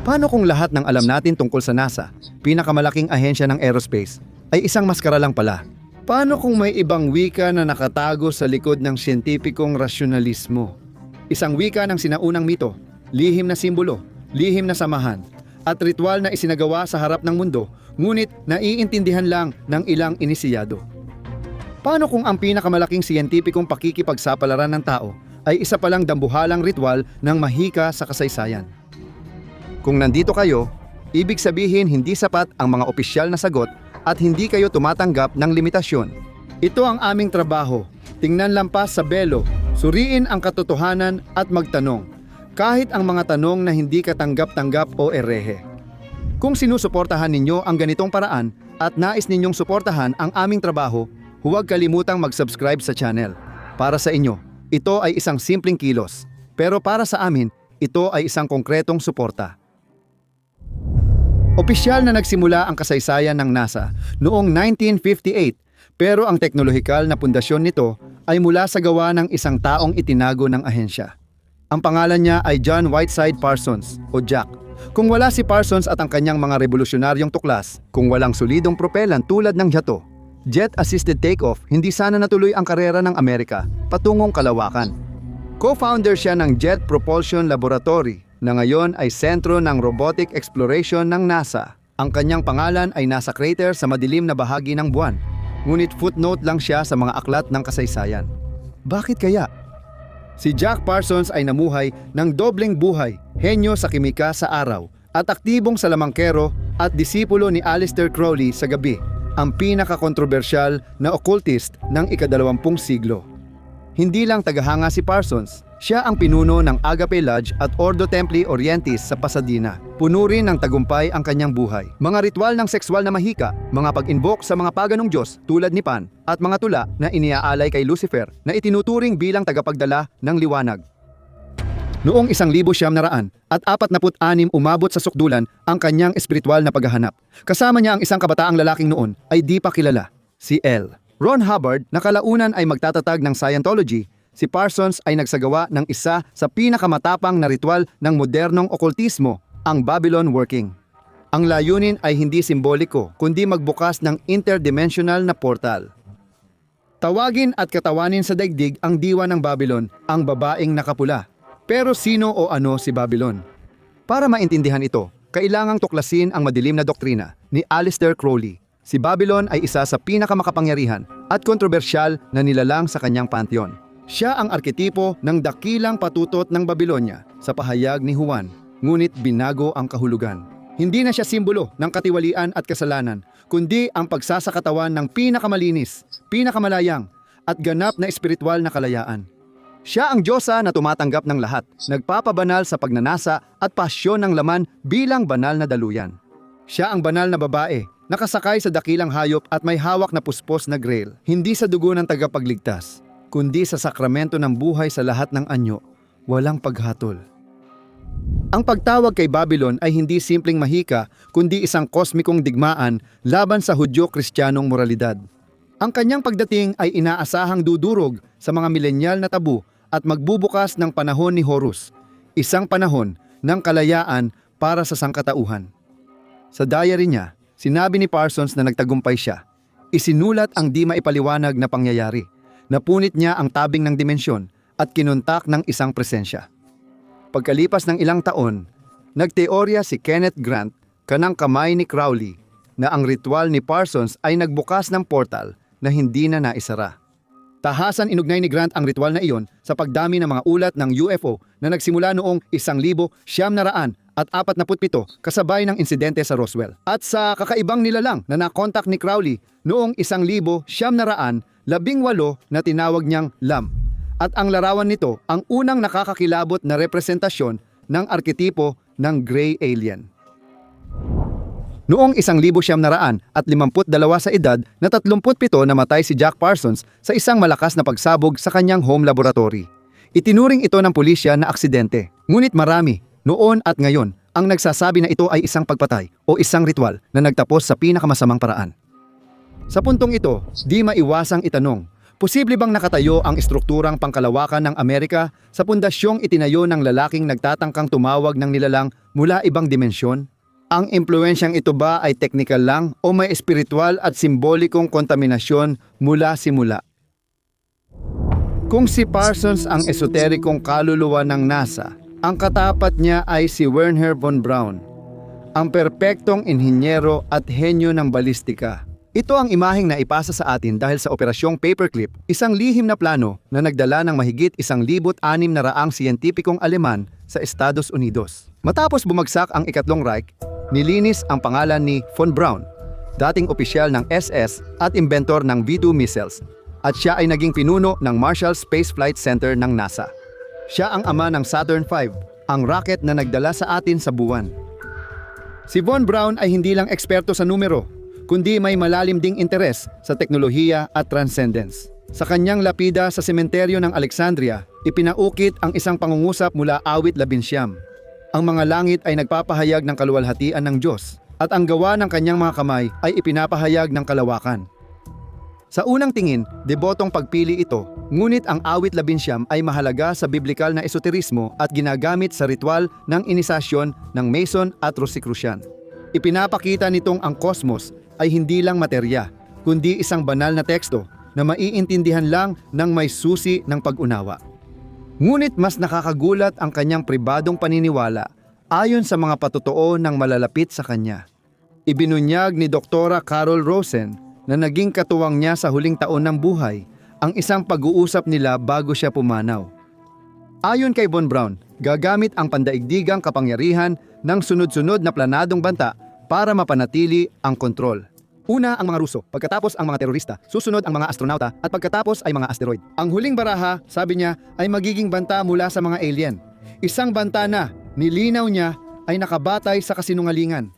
Paano kung lahat ng alam natin tungkol sa NASA, pinakamalaking ahensya ng aerospace, ay isang maskara lang pala? Paano kung may ibang wika na nakatago sa likod ng siyentipikong rasyonalismo? Isang wika ng sinaunang mito, lihim na simbolo, lihim na samahan, at ritual na isinagawa sa harap ng mundo, ngunit naiintindihan lang ng ilang inisiyado. Paano kung ang pinakamalaking siyentipikong pakikipagsapalaran ng tao ay isa palang dambuhalang ritual ng mahika sa kasaysayan? Kung nandito kayo, ibig sabihin hindi sapat ang mga opisyal na sagot at hindi kayo tumatanggap ng limitasyon. Ito ang aming trabaho, tingnan lampas sa belo, suriin ang katotohanan at magtanong, kahit ang mga tanong na hindi katanggap-tanggap o erehe. Kung sinusuportahan ninyo ang ganitong paraan at nais ninyong suportahan ang aming trabaho, huwag kalimutang mag-subscribe sa channel. Para sa inyo, ito ay isang simpleng kilos, pero para sa amin, ito ay isang konkretong suporta. Opisyal na nagsimula ang kasaysayan ng NASA noong 1958, pero ang teknolohikal na pundasyon nito ay mula sa gawa ng isang taong itinago ng ahensya. Ang pangalan niya ay John Whiteside Parsons o Jack. Kung wala si Parsons at ang kanyang mga revolusyonaryong tuklas, kung walang solidong propelan tulad ng yato, jet-assisted takeoff, hindi sana natuloy ang karera ng Amerika patungong kalawakan. Co-founder siya ng Jet Propulsion Laboratory na ngayon ay sentro ng robotic exploration ng NASA. Ang kanyang pangalan ay nasa crater sa madilim na bahagi ng buwan, ngunit footnote lang siya sa mga aklat ng kasaysayan. Bakit kaya? Si Jack Parsons ay namuhay ng dobleng buhay, henyo sa kimika sa araw, at aktibong salamangkero at disipulo ni Aleister Crowley sa gabi, ang pinakakontrobersyal na occultist ng ika-20 siglo. Hindi lang tagahanga si Parsons, siya ang pinuno ng Agape Lodge at Ordo Templi Orientis sa Pasadena. Puno rin ng tagumpay ang kanyang buhay. Mga ritual ng sexual na mahika, mga pag-invoke sa mga paganong Diyos tulad ni Pan, at mga tula na iniaalay kay Lucifer na itinuturing bilang tagapagdala ng liwanag. Noong 1946 umabot sa sukdulan ang kanyang espiritual na paghahanap. Kasama niya ang isang kabataang lalaking noon ay di pa kilala, si L. Ron Hubbard na kalaunan ay magtatatag ng Scientology. Si Parsons ay nagsagawa ng isa sa pinakamatapang na ritual ng modernong okultismo, ang Babylon Working. Ang layunin ay hindi simboliko, kundi magbukas ng interdimensional na portal. Tawagin at katawanin sa daigdig ang diwa ng Babylon, ang babaeng nakapula. Pero sino o ano si Babylon? Para maintindihan ito, kailangang tuklasin ang madilim na doktrina ni Aleister Crowley. Si Babylon ay isa sa pinakamakapangyarihan at kontrobersyal na nilalang sa kanyang pantheon. Siya ang arketipo ng dakilang patutot ng Babylonia sa pahayag ni Juan, ngunit binago ang kahulugan. Hindi na siya simbolo ng katiwalian at kasalanan, kundi ang pagsasakatawan ng pinakamalinis, pinakamalayang, at ganap na espiritual na kalayaan. Siya ang Diyosa na tumatanggap ng lahat, nagpapabanal sa pagnanasa at pasyon ng laman bilang banal na daluyan. Siya ang banal na babae, nakasakay sa dakilang hayop at may hawak na puspos na grail, hindi sa dugo ng tagapagligtas, kundi sa sakramento ng buhay sa lahat ng anyo, walang paghatol. Ang pagtawag kay Babylon ay hindi simpleng mahika, kundi isang kosmikong digmaan laban sa Hudyo-Kristiyanong moralidad. Ang kanyang pagdating ay inaasahang dudurog sa mga milenyal na tabu at magbubukas ng panahon ni Horus, isang panahon ng kalayaan para sa sangkatauhan. Sa diary niya, sinabi ni Parsons na nagtagumpay siya. Isinulat ang di maipaliwanag na pangyayari. Napunit niya ang tabing ng dimensyon at kinontak ng isang presensya. Pagkalipas ng ilang taon, nagteorya si Kenneth Grant, kanang kamay ni Crowley, na ang ritual ni Parsons ay nagbukas ng portal na hindi na naisara. Tahasan inugnay ni Grant ang ritual na iyon sa pagdami ng mga ulat ng UFO na nagsimula noong 1947 kasabay ng insidente sa Roswell. At sa kakaibang nilalang na nakontak ni Crowley noong 1918 na tinawag niyang LAM. At ang larawan nito ang unang nakakakilabot na representasyon ng arketipo ng gray alien. Noong 1952 sa edad na 37 namatay si Jack Parsons sa isang malakas na pagsabog sa kanyang home laboratory. Itinuring ito ng pulisya na aksidente. Ngunit marami, noon at ngayon, ang nagsasabi na ito ay isang pagpatay o isang ritual na nagtapos sa pinakamasamang paraan. Sa puntong ito, di maiwasang itanong, posible bang nakatayo ang estrukturang pangkalawakan ng Amerika sa pundasyong itinayo ng lalaking nagtatangkang tumawag ng nilalang mula ibang dimensyon? Ang impluensyang ito ba ay teknikal lang o may espiritual at simbolikong kontaminasyon mula simula? Kung si Parsons ang esoterikong kaluluwa ng NASA, ang katapat niya ay si Wernher von Braun, ang perpektong inhinyero at henyo ng balistika. Ito ang imaheng naipasa sa atin dahil sa Operasyong Paperclip, isang lihim na plano na nagdala ng mahigit 1,600 siyentipikong Aleman sa Estados Unidos. Matapos bumagsak ang Ikatlong Reich, nilinis ang pangalan ni von Braun, dating opisyal ng SS at inventor ng V2 missiles, at siya ay naging pinuno ng Marshall Space Flight Center ng NASA. Siya ang ama ng Saturn V, ang rocket na nagdala sa atin sa buwan. Si von Braun ay hindi lang eksperto sa numero, kundi may malalim ding interes sa teknolohiya at transcendence. Sa kanyang lapida sa sementeryo ng Alexandria, ipinaukit ang isang pangungusap mula awit 11. Ang mga langit ay nagpapahayag ng kaluwalhatian ng Diyos, at ang gawa ng kanyang mga kamay ay ipinapahayag ng kalawakan. Sa unang tingin, debotong pagpili ito, ngunit ang awit 11 ay mahalaga sa biblikal na esoterismo at ginagamit sa ritual ng inisasyon ng Mason at Rosicrucian. Ipinapakita nitong ang kosmos ay hindi lang materya, kundi isang banal na teksto na maiintindihan lang ng may susi ng pag-unawa. Ngunit mas nakakagulat ang kanyang pribadong paniniwala ayon sa mga patotoo ng malalapit sa kanya. Ibinunyag ni Dr. Carol Rosen na naging katuwang niya sa huling taon ng buhay ang isang pag-uusap nila bago siya pumanaw. Ayon kay von Braun, gagamit ang pandaigdigang kapangyarihan ng sunod-sunod na planadong banta para mapanatili ang kontrol. Una ang mga Ruso, pagkatapos ang mga terorista, susunod ang mga astronauta at pagkatapos ay mga asteroid. Ang huling baraha, sabi niya, ay magiging banta mula sa mga alien. Isang banta na, nilinaw niya, ay nakabatay sa kasinungalingan.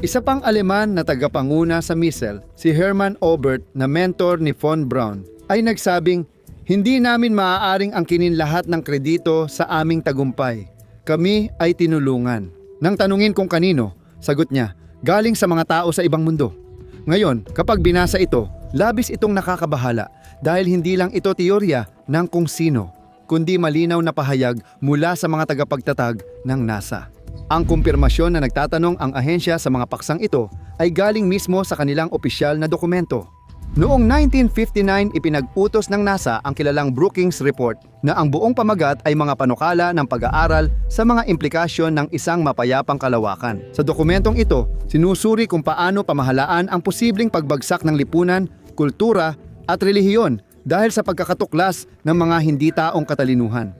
Isa pang Aleman na tagapanguna sa missile, si Hermann Oberth na mentor ni von Braun, ay nagsabing, "Hindi namin maaaring angkinin lahat ng kredito sa aming tagumpay. Kami ay tinulungan." Nang tanungin kung kanino, sagot niya, galing sa mga tao sa ibang mundo. Ngayon, kapag binasa ito, labis itong nakakabahala dahil hindi lang ito teorya ng kung sino, kundi malinaw na pahayag mula sa mga tagapagtatag ng NASA. Ang kumpirmasyon na nagtatanong ang ahensya sa mga paksang ito ay galing mismo sa kanilang opisyal na dokumento. Noong 1959, ipinag-utos ng NASA ang kilalang Brookings Report na ang buong pamagat ay mga panukala ng pag-aaral sa mga implikasyon ng isang mapayapang kalawakan. Sa dokumentong ito, sinusuri kung paano pamahalaan ang posibleng pagbagsak ng lipunan, kultura at relihiyon dahil sa pagkakatuklas ng mga hindi taong katalinuhan.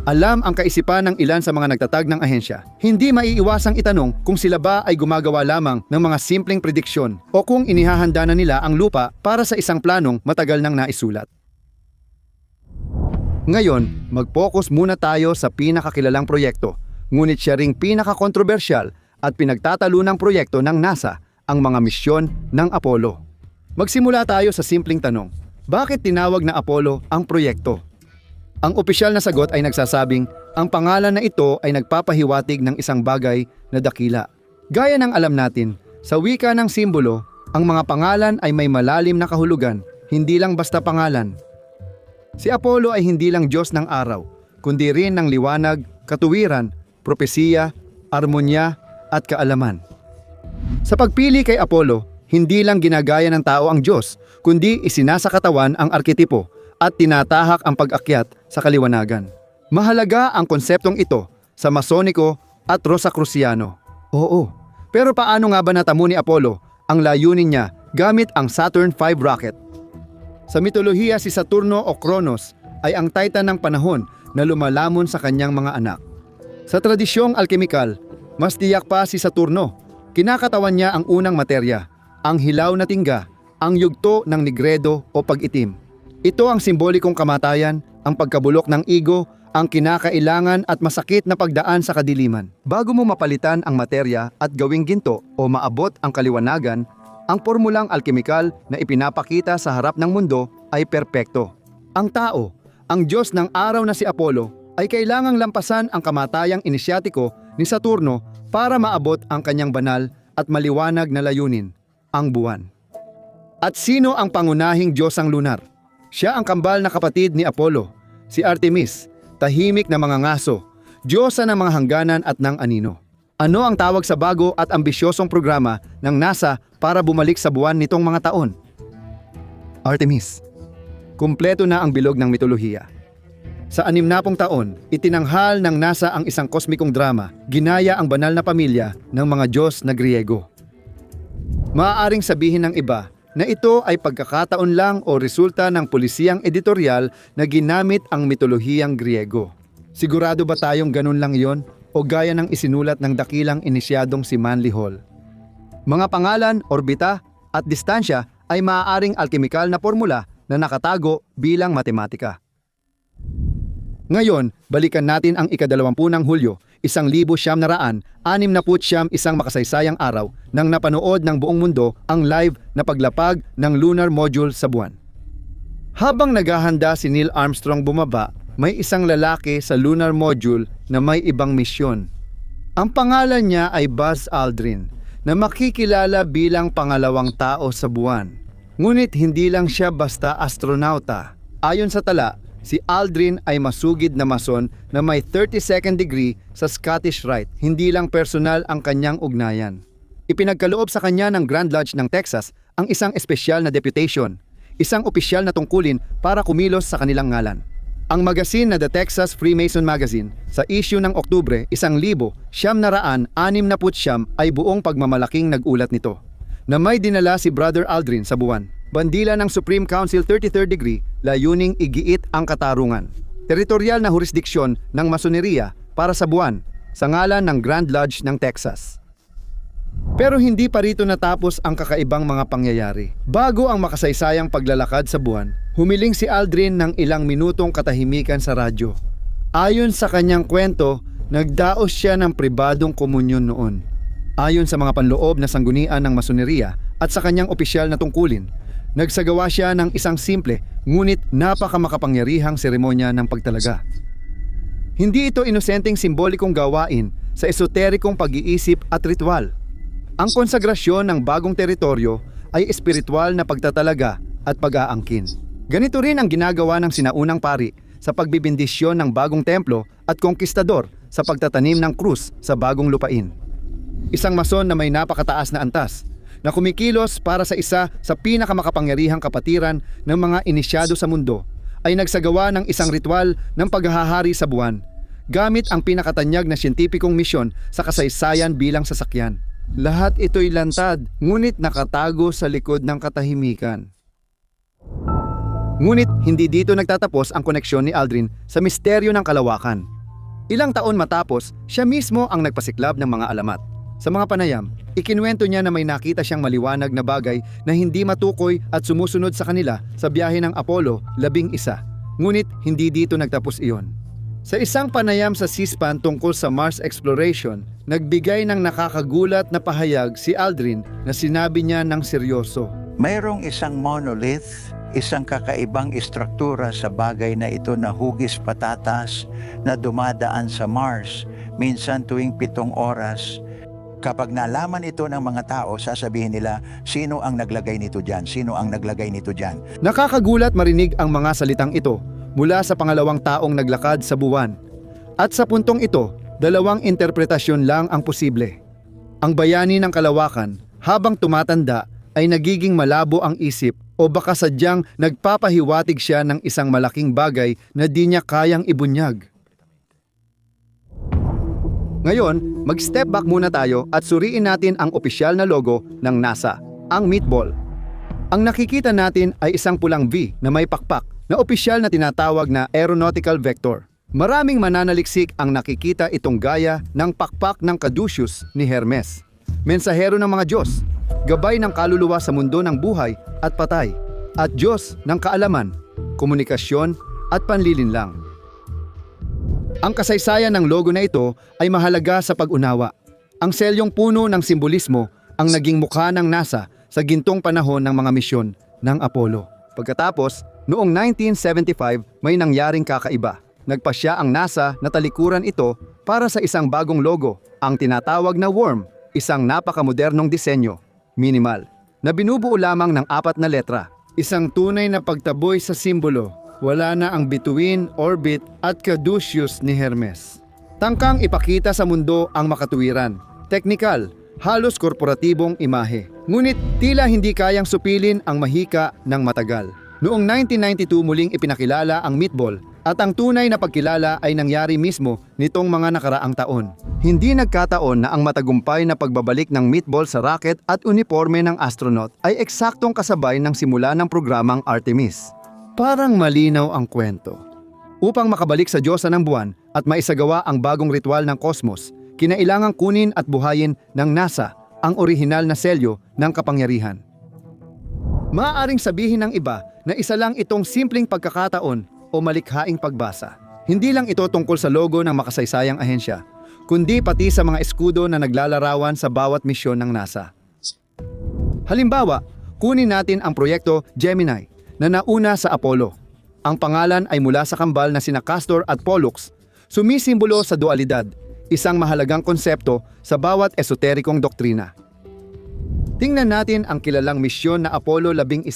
Alam ang kaisipan ng ilan sa mga nagtatag ng ahensya. Hindi maiiwasang itanong kung sila ba ay gumagawa lamang ng mga simpleng prediksyon o kung inihahanda na nila ang lupa para sa isang planong matagal nang naisulat. Ngayon, mag-focus muna tayo sa pinakakilalang proyekto, ngunit siya ring pinakakontrobersyal at pinagtatalunang proyekto ng NASA, ang mga misyon ng Apollo. Magsimula tayo sa simpleng tanong, bakit tinawag na Apollo ang proyekto? Ang opisyal na sagot ay nagsasabing ang pangalan na ito ay nagpapahiwatig ng isang bagay na dakila. Gaya ng alam natin, sa wika ng simbolo, ang mga pangalan ay may malalim na kahulugan, hindi lang basta pangalan. Si Apollo ay hindi lang Diyos ng araw, kundi rin ng liwanag, katuwiran, propesiya, armonya at kaalaman. Sa pagpili kay Apollo, hindi lang ginagaya ng tao ang Diyos, kundi isinasakatawan ang arketipo at tinatahak ang pag-akyat sa kaliwanagan. Mahalaga ang konseptong ito sa Masoniko at Rosicruciano. Oo, pero paano nga ba natamo ni Apollo ang layunin niya gamit ang Saturn V rocket? Sa mitolohiya, si Saturno o Kronos ay ang titan ng panahon na lumalamon sa kanyang mga anak. Sa tradisyong alkemikal, mas tiyak pa si Saturno. Kinakatawan niya ang unang materya, ang hilaw na tingga, ang yugto ng nigredo o pag-itim. Ito ang simbolikong kamatayan, ang pagkabulok ng ego, ang kinakailangan at masakit na pagdaan sa kadiliman. Bago mo mapalitan ang materya at gawing ginto o maabot ang kaliwanagan, ang formulang alkemikal na ipinapakita sa harap ng mundo ay perpekto. Ang tao, ang Diyos ng araw na si Apollo, ay kailangang lampasan ang kamatayang inisyatiko ni Saturno para maabot ang kanyang banal at maliwanag na layunin, ang buwan. At sino ang pangunahing Diyosang lunar? Siya ang kambal na kapatid ni Apollo, si Artemis, tahimik na mga ngaso, Diyosa ng mga hangganan at ng anino. Ano ang tawag sa bago at ambisyosong programa ng NASA para bumalik sa buwan nitong mga taon? Artemis. Kumpleto na ang bilog ng mitolohiya. Sa 60 taon, itinanghal ng NASA ang isang kosmikong drama, ginaya ang banal na pamilya ng mga Diyos na Griego. Maaaring sabihin ng iba na ito ay pagkakataon lang o resulta ng pulisiyang editorial na ginamit ang mitolohiyang Griego. Sigurado ba tayong ganun lang iyon o gaya ng isinulat ng dakilang inisyadong si Manly Hall? Mga pangalan, orbita at distansya ay maaaring alkemikal na formula na nakatago bilang matematika. Ngayon, balikan natin ang ika-20 ng Hulyo, 1969, isang makasaysayang araw nang napanood ng buong mundo ang live na paglapag ng lunar module sa buwan. Habang naghahanda si Neil Armstrong bumaba, may isang lalaki sa lunar module na may ibang misyon. Ang pangalan niya ay Buzz Aldrin, na makikilala bilang pangalawang tao sa buwan. Ngunit hindi lang siya basta astronauta. Ayon sa tala, si Aldrin ay masugid na mason na may 32nd degree sa Scottish Rite. Hindi lang personal ang kanyang ugnayan. Ipinagkaloob sa kanya ng Grand Lodge ng Texas ang isang espesyal na deputation, isang opisyal na tungkulin para kumilos sa kanilang ngalan. Ang magazine na The Texas Freemason Magazine sa issue ng Oktubre 1969 ay buong pagmamalaking nagulat nito, na may dinala si Brother Aldrin sa buwan. Bandila ng Supreme Council 33rd degree, layuning igiit ang katarungan. Teritorial na jurisdiksyon ng masoneriya para sa buwan, sa ngalan ng Grand Lodge ng Texas. Pero hindi pa rito natapos ang kakaibang mga pangyayari. Bago ang makasaysayang paglalakad sa buwan, humiling si Aldrin ng ilang minutong katahimikan sa radyo. Ayon sa kanyang kwento, nagdaos siya ng pribadong komunyon noon. Ayon sa mga panloob na sanggunian ng masoneriya at sa kanyang opisyal na tungkulin, nagsagawa siya ng isang simple ngunit napakamakapangyarihang seremonya ng pagtalaga. Hindi ito inosenteng simbolikong gawain sa esoterikong pag-iisip at ritual. Ang konsagrasyon ng bagong teritoryo ay espiritual na pagtatalaga at pag-aangkin. Ganito rin ang ginagawa ng sinaunang pari sa pagbibindisyon ng bagong templo at konkistador sa pagtatanim ng krus sa bagong lupain. Isang mason na may napakataas na antas, na kumikilos para sa isa sa pinakamakapangyarihang kapatiran ng mga inisyado sa mundo, ay nagsagawa ng isang ritual ng paghahari sa buwan, gamit ang pinakatanyag na siyentipikong misyon sa kasaysayan bilang sasakyan. Lahat ito'y lantad, ngunit nakatago sa likod ng katahimikan. Ngunit hindi dito nagtatapos ang koneksyon ni Aldrin sa misteryo ng kalawakan. Ilang taon matapos, siya mismo ang nagpasiklab ng mga alamat. Sa mga panayam, ikinuwento niya na may nakita siyang maliwanag na bagay na hindi matukoy at sumusunod sa kanila sa biyahe ng Apollo 11. Ngunit hindi dito nagtapos iyon. Sa isang panayam sa C-SPAN tungkol sa Mars exploration, nagbigay ng nakakagulat na pahayag si Aldrin na sinabi niya ng seryoso. Mayroong isang monolith, isang kakaibang istruktura sa bagay na ito na hugis patatas na dumadaan sa Mars, minsan tuwing 7 oras. Kapag nalaman ito ng mga tao, sasabihin nila, sino ang naglagay nito dyan? Sino ang naglagay nito dyan? Nakakagulat marinig ang mga salitang ito mula sa pangalawang taong naglakad sa buwan. At sa puntong ito, 2 interpretasyon lang ang posible. Ang bayani ng kalawakan, habang tumatanda, ay nagiging malabo ang isip o baka sadyang nagpapahiwatig siya ng isang malaking bagay na di niya kayang ibunyag. Ngayon, mag-step back muna tayo at suriin natin ang opisyal na logo ng NASA, ang meatball. Ang nakikita natin ay isang pulang V na may pakpak na opisyal na tinatawag na aeronautical vector. Maraming mananaliksik ang nakikita itong gaya ng pakpak ng Caduceus ni Hermes, mensahero ng mga Diyos, gabay ng kaluluwa sa mundo ng buhay at patay, at Diyos ng kaalaman, komunikasyon at panlilinlang. Ang kasaysayan ng logo na ito ay mahalaga sa pag-unawa. Ang selyong puno ng simbolismo ang naging mukha ng NASA sa gintong panahon ng mga misyon ng Apollo. Pagkatapos, noong 1975 may nangyaring kakaiba. Nagpasya ang NASA na talikuran ito para sa isang bagong logo, ang tinatawag na worm, isang napakamodernong disenyo, minimal, na binubuo lamang ng 4 na letra. Isang tunay na pagtaboy sa simbolo. Wala na ang bituin, orbit at Caduceus ni Hermes. Tangkang ipakita sa mundo ang makatuwiran, teknikal, halos korporatibong imahe. Ngunit tila hindi kayang supilin ang mahika ng matagal. Noong 1992 muling ipinakilala ang meatball at ang tunay na pagkilala ay nangyari mismo nitong mga nakaraang taon. Hindi nagkataon na ang matagumpay na pagbabalik ng meatball sa racket at uniforme ng astronaut ay eksaktong kasabay ng simula ng programang Artemis. Parang malinaw ang kwento. Upang makabalik sa diyosa ng buwan at maisagawa ang bagong ritual ng kosmos, kinailangang kunin at buhayin ng NASA ang orihinal na selyo ng kapangyarihan. Maaaring sabihin ng iba na isa lang itong simpleng pagkakataon o malikhaing pagbasa. Hindi lang ito tungkol sa logo ng makasaysayang ahensya, kundi pati sa mga eskudo na naglalarawan sa bawat misyon ng NASA. Halimbawa, kunin natin ang proyekto Gemini na nauna sa Apollo. Ang pangalan ay mula sa kambal na sina Castor at Pollux, sumisimbolo sa dualidad, isang mahalagang konsepto sa bawat esoterikong doktrina. Tingnan natin ang kilalang misyon na Apollo 11.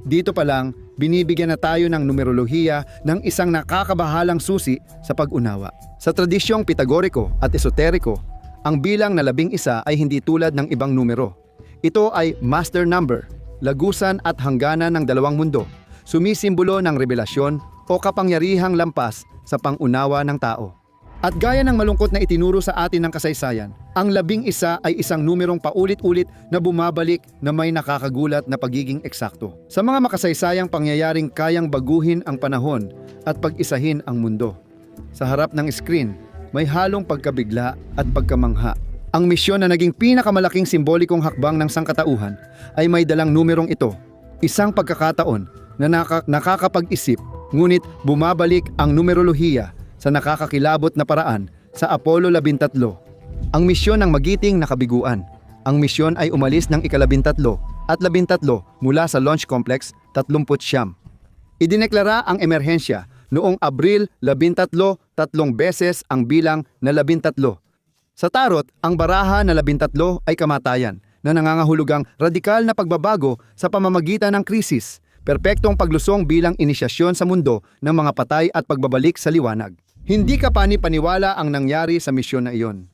Dito pa lang, binibigyan na tayo ng numerolohiya ng isang nakakabahalang susi sa pag-unawa. Sa tradisyong Pitagoriko at esoteriko, ang bilang na 11 ay hindi tulad ng ibang numero. Ito ay master number, lagusan at hangganan ng dalawang mundo, sumisimbolo ng revelasyon o kapangyarihang lampas sa pang-unawa ng tao. At gaya ng malungkot na itinuro sa atin ng kasaysayan, ang 11 ay isang numerong paulit-ulit na bumabalik na may nakakagulat na pagiging eksakto. Sa mga makasaysayang pangyayaring kayang baguhin ang panahon at pag-isahin ang mundo. Sa harap ng screen, may halong pagkabigla at pagkamangha. Ang misyon na naging pinakamalaking simbolikong hakbang ng sangkatauhan ay may dalang numerong ito. Isang pagkakataon na nakakapag-isip, ngunit bumabalik ang numerolohiya sa nakakakilabot na paraan sa Apollo 13. Ang misyon ng magiting na kabiguan. Ang misyon ay umalis ng ika-13 at 13 mula sa Launch Complex 39. Idineklara ang emerhensya noong Abril 13, 3 beses ang bilang na 13. Sa tarot, ang baraha na 13 ay kamatayan na nangangahulugang radikal na pagbabago sa pamamagitan ng krisis, perpektong paglusong bilang inisyasyon sa mundo ng mga patay at pagbabalik sa liwanag. Hindi ka pani-paniwala ang nangyari sa misyon na iyon.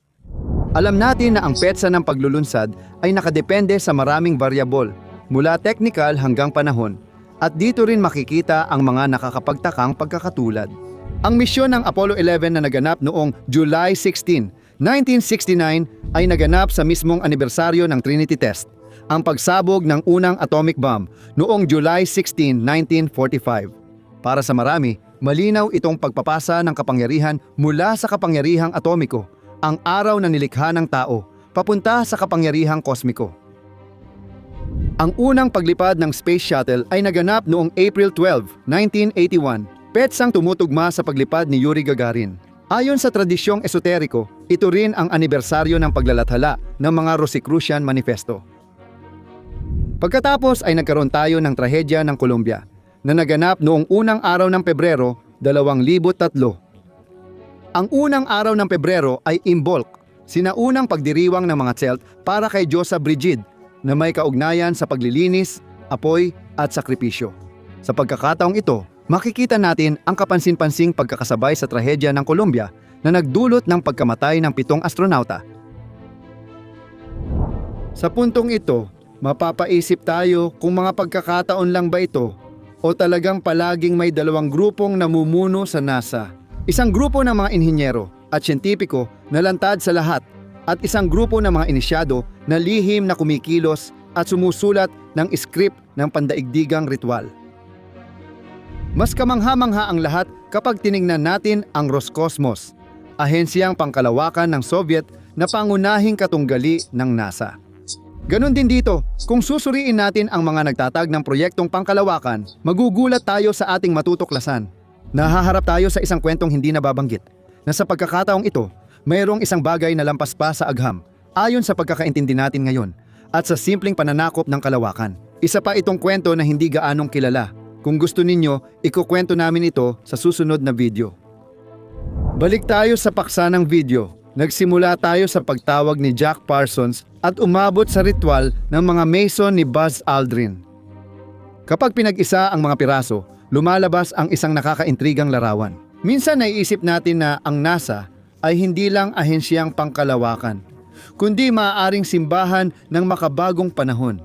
Alam natin na ang petsa ng paglulunsad ay nakadepende sa maraming variable, mula technical hanggang panahon, at dito rin makikita ang mga nakakapagtakang pagkakatulad. Ang misyon ng Apollo 11 na naganap noong July 16, 1969 ay naganap sa mismong anibersaryo ng Trinity Test, ang pagsabog ng unang atomic bomb noong July 16, 1945. Para sa marami, malinaw itong pagpapasa ng kapangyarihan mula sa kapangyarihang atomiko, ang araw na nilikha ng tao, papunta sa kapangyarihang kosmiko. Ang unang paglipad ng Space Shuttle ay naganap noong April 12, 1981, petsang tumutugma sa paglipad ni Yuri Gagarin. Ayon sa tradisyong esoteriko, ito rin ang anibersaryo ng paglalathala ng mga Rosicrucian Manifesto. Pagkatapos ay nagkaroon tayo ng trahedya ng Colombia, na naganap noong unang araw ng Pebrero, 2003. Ang unang araw ng Pebrero ay Imbolc, sinaunang pagdiriwang ng mga Celt para kay Diosa Brigid na may kaugnayan sa paglilinis, apoy at sakripisyo. Sa pagkakataong ito, makikita natin ang kapansin-pansing pagkakasabay sa trahedya ng Colombia na nagdulot ng pagkamatay ng 7 astronauta. Sa puntong ito, mapapaisip tayo kung mga pagkakataon lang ba ito o talagang palaging may dalawang grupong namumuno sa NASA. Isang grupo ng mga inhinyero at siyentipiko na lantad sa lahat at isang grupo ng mga inisyado na lihim na kumikilos at sumusulat ng script ng pandaigdigang ritual. Mas kamangha-mangha ang lahat kapag tiningnan natin ang Roscosmos, ahensyang pangkalawakan ng Soviet na pangunahing katunggali ng NASA. Ganon din dito, kung susuriin natin ang mga nagtatag ng proyektong pangkalawakan, magugulat tayo sa ating matutuklasan. Nahaharap tayo sa isang kwentong hindi nababanggit, na sa pagkakataong ito, mayroong isang bagay na lampas pa sa agham, ayon sa pagkakaintindi natin ngayon, at sa simpleng pananakop ng kalawakan. Isa pa itong kwento na hindi gaanong kilala. Kung gusto ninyo, ikukwento namin ito sa susunod na video. Balik tayo sa paksa ng video. Nagsimula tayo sa pagtawag ni Jack Parsons at umabot sa ritual ng mga Mason ni Buzz Aldrin. Kapag pinag-isa ang mga piraso, lumalabas ang isang nakakaintrigang larawan. Minsan naiisip natin na ang NASA ay hindi lang ahensyang pangkalawakan, kundi maaaring simbahan ng makabagong panahon.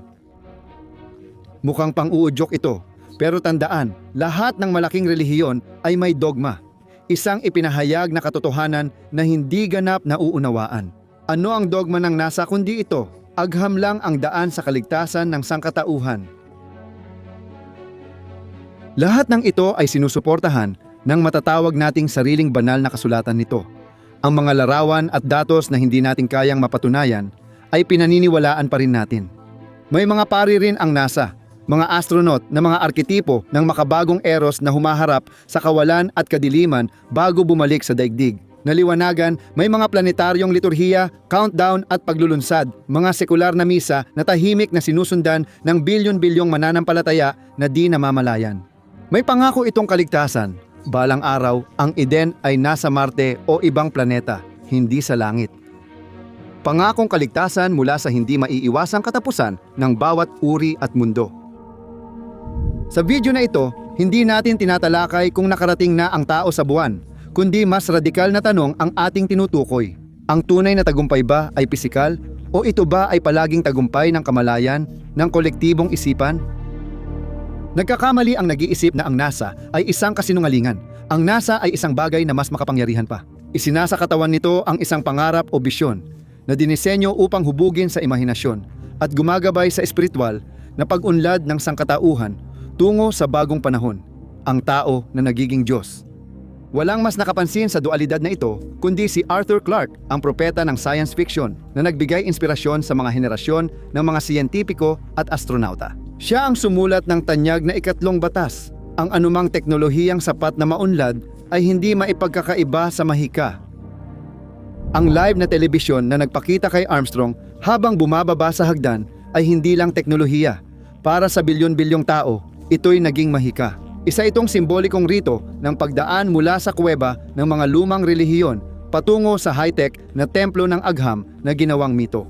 Mukhang pang-uudyok ito, pero tandaan, lahat ng malaking relihiyon ay may dogma. Isang ipinahayag na katotohanan na hindi ganap na uunawaan. Ano ang dogma ng NASA kundi ito? Agham lang ang daan sa kaligtasan ng sangkatauhan. Lahat ng ito ay sinusuportahan ng matatawag nating sariling banal na kasulatan nito. Ang mga larawan at datos na hindi natin kayang mapatunayan ay pinaniniwalaan pa rin natin. May mga pari rin ang NASA, mga astronaut na mga arketipo ng makabagong eros na humaharap sa kawalan at kadiliman bago bumalik sa daigdig. Naliwanagan, may mga planetaryong liturhiya, countdown at paglulunsad, mga sekular na misa na tahimik na sinusundan ng bilyon-bilyong mananampalataya na di namamalayan. May pangako itong kaligtasan. Balang araw, ang Eden ay nasa Marte o ibang planeta, hindi sa langit. Pangakong kaligtasan mula sa hindi maiiwasang katapusan ng bawat uri at mundo. Sa video na ito, hindi natin tinatalakay kung nakarating na ang tao sa buwan, kundi mas radikal na tanong ang ating tinutukoy. Ang tunay na tagumpay ba ay pisikal o ito ba ay palaging tagumpay ng kamalayan ng kolektibong isipan? Nagkakamali ang nag-iisip na ang NASA ay isang kasinungalingan. Ang NASA ay isang bagay na mas makapangyarihan pa. Isinasa katawan nito ang isang pangarap o bisyon na dinisenyo upang hubugin sa imahinasyon at gumagabay sa espiritual na pag-unlad ng sangkatauhan tungo sa bagong panahon, ang tao na nagiging Diyos. Walang mas nakapansin sa dualidad na ito kundi si Arthur Clarke, ang propeta ng science fiction na nagbigay inspirasyon sa mga henerasyon ng mga siyentipiko at astronauta. Siya ang sumulat ng tanyag na ikatlong batas. Ang anumang teknolohiyang sapat na maunlad ay hindi maipagkakaiba sa mahika. Ang live na telebisyon na nagpakita kay Armstrong habang bumababa sa hagdan ay hindi lang teknolohiya. Para sa bilyon-bilyong tao, ito'y naging mahika. Isa itong simbolikong rito ng pagdaan mula sa kuweba ng mga lumang relihiyon patungo sa high-tech na templo ng agham na ginawang mito.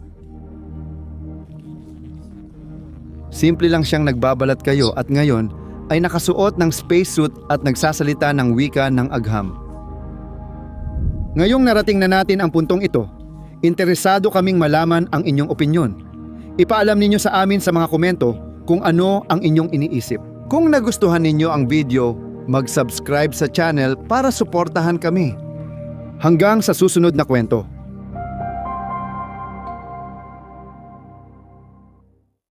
Simple lang siyang nagbabalat kayo at ngayon ay nakasuot ng spacesuit at nagsasalita ng wika ng agham. Ngayong narating na natin ang puntong ito, interesado kaming malaman ang inyong opinyon. Ipaalam ninyo sa amin sa mga komento kung ano ang inyong iniisip. Kung nagustuhan ninyo ang video, mag-subscribe sa channel para suportahan kami. Hanggang sa susunod na kwento.